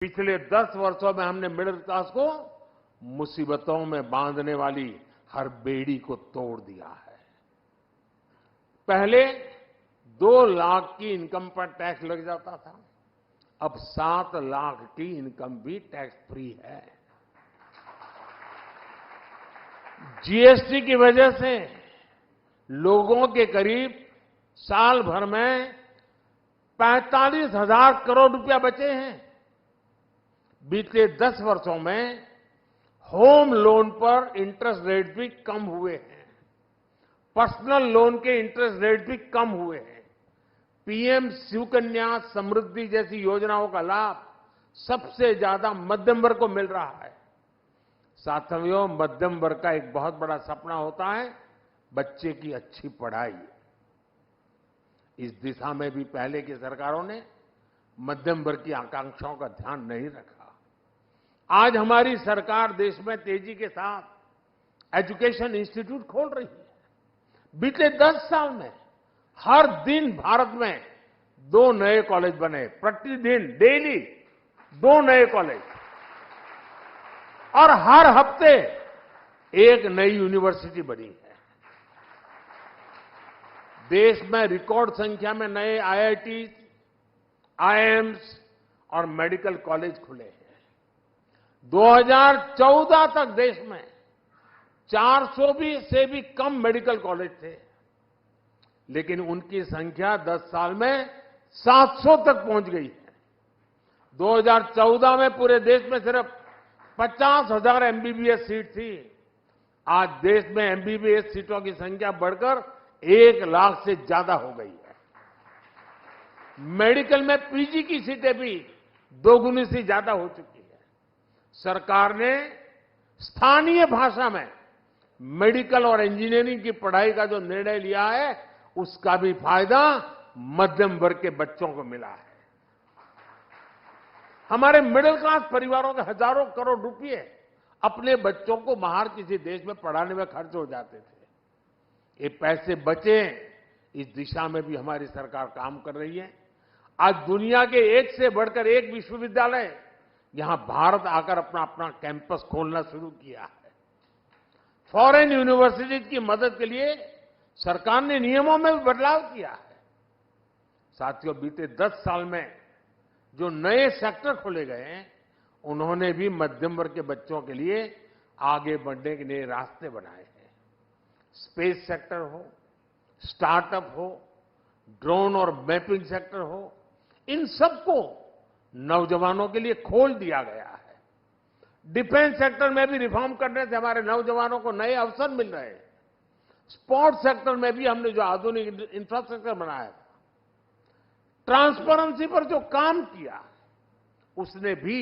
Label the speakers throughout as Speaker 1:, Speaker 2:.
Speaker 1: पिछले 10 वर्षों में हमने मिडिल क्लास को मुसीबतों में बांधने वाली हर बेड़ी को तोड़ दिया है। पहले 2 लाख की इनकम पर टैक्स लग जाता था, अब 7 लाख की इनकम भी टैक्स फ्री है। जीएसटी की वजह से लोगों के करीब साल भर में 45,000 करोड़ रुपया बचे हैं। बीते 10 वर्षों में होम लोन पर इंटरेस्ट रेट भी कम हुए हैं, पर्सनल लोन के इंटरेस्ट रेट भी कम हुए हैं। पीएम सुकन्या समृद्धि जैसी योजनाओं का लाभ सबसे ज्यादा मध्यम वर्ग को मिल रहा है। साथियों, मध्यम वर्ग का एक बहुत बड़ा सपना होता है बच्चे की अच्छी पढ़ाई। इस दिशा में भी पहले की सरकारों ने मध्यम वर्ग की आकांक्षाओं का ध्यान नहीं रखा। आज हमारी सरकार देश में तेजी के साथ एजुकेशन इंस्टीट्यूट खोल रही है। बीते 10 साल में हर दिन भारत में 2 नए कॉलेज बने, प्रतिदिन डेली 2 नए कॉलेज, और हर हफ्ते एक नई यूनिवर्सिटी बनी है। देश में रिकॉर्ड संख्या में नए आईआईटी, आईआईएम्स और मेडिकल कॉलेज खुले हैं। 2014 तक देश में 400 से भी कम मेडिकल कॉलेज थे, लेकिन उनकी संख्या 10 साल में 700 तक पहुंच गई है। 2014 में पूरे देश में सिर्फ 50,000 एमबीबीएस सीट थी। आज देश में एमबीबीएस सीटों की संख्या बढ़कर 1 लाख से ज्यादा हो गई है। मेडिकल में पीजी की सीटें भी 2 गुनी से ज्यादा हो चुकी है। सरकार ने स्थानीय भाषा में मेडिकल और इंजीनियरिंग की पढ़ाई का जो निर्णय लिया है, उसका भी फायदा मध्यम वर्ग के बच्चों को मिला है। हमारे मिडिल क्लास परिवारों के हजारों करोड़ रुपए अपने बच्चों को बाहर किसी देश में पढ़ाने में खर्च हो जाते थे। ये पैसे बचे, इस दिशा में भी हमारी सरकार काम कर रही है। आज दुनिया के एक से बढ़कर एक विश्वविद्यालय यहां भारत आकर अपना कैंपस खोलना शुरू किया है। फॉरेन यूनिवर्सिटीज की मदद के लिए सरकार ने नियमों में भी बदलाव किया है। साथियों, बीते 10 साल में जो नए सेक्टर खोले गए हैं, उन्होंने भी मध्यम वर्ग के बच्चों के लिए आगे बढ़ने के नए रास्ते बनाए हैं। स्पेस सेक्टर हो, स्टार्टअप हो, ड्रोन और मैपिंग सेक्टर हो, इन सबको नौजवानों के लिए खोल दिया गया है। डिफेंस सेक्टर में भी रिफॉर्म करने से हमारे नौजवानों को नए अवसर मिल रहे हैं। स्पोर्ट्स सेक्टर में भी हमने जो आधुनिक इंफ्रास्ट्रक्चर बनाया, ट्रांसपेरेंसी पर जो काम किया, उसने भी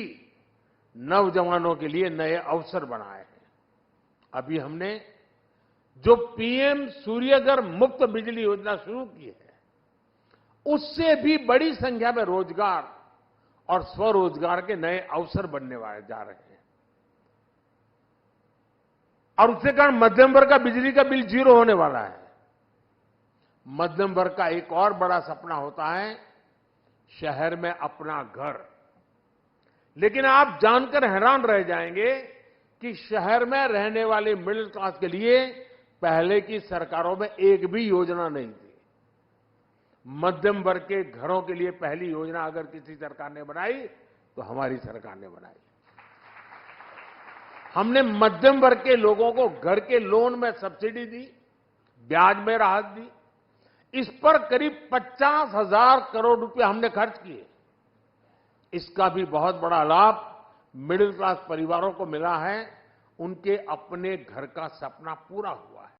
Speaker 1: नौजवानों के लिए नए अवसर बनाए हैं। अभी हमने जो पीएम सूर्यघर मुफ्त बिजली योजना शुरू की है, उससे भी बड़ी संख्या में रोजगार और स्वरोजगार के नए अवसर बनने वाले जा रहे हैं। और उसके कारण मध्यम वर्ग का बिजली का बिल 0 होने वाला है। मध्यम वर्ग का एक और बड़ा सपना होता है शहर में अपना घर। लेकिन आप जानकर हैरान रह जाएंगे कि शहर में रहने वाले मिडिल क्लास के लिए पहले की सरकारों में एक भी योजना नहीं थी। मध्यम वर्ग के घरों के लिए पहली योजना अगर किसी सरकार ने बनाई तो हमारी सरकार ने बनाई। हमने मध्यम वर्ग के लोगों को घर के लोन में सब्सिडी दी, ब्याज में राहत दी। इस पर करीब 50,000 करोड़ रुपए हमने खर्च किए। इसका भी बहुत बड़ा लाभ मिडिल क्लास परिवारों को मिला है। उनके अपने घर का सपना पूरा हुआ है।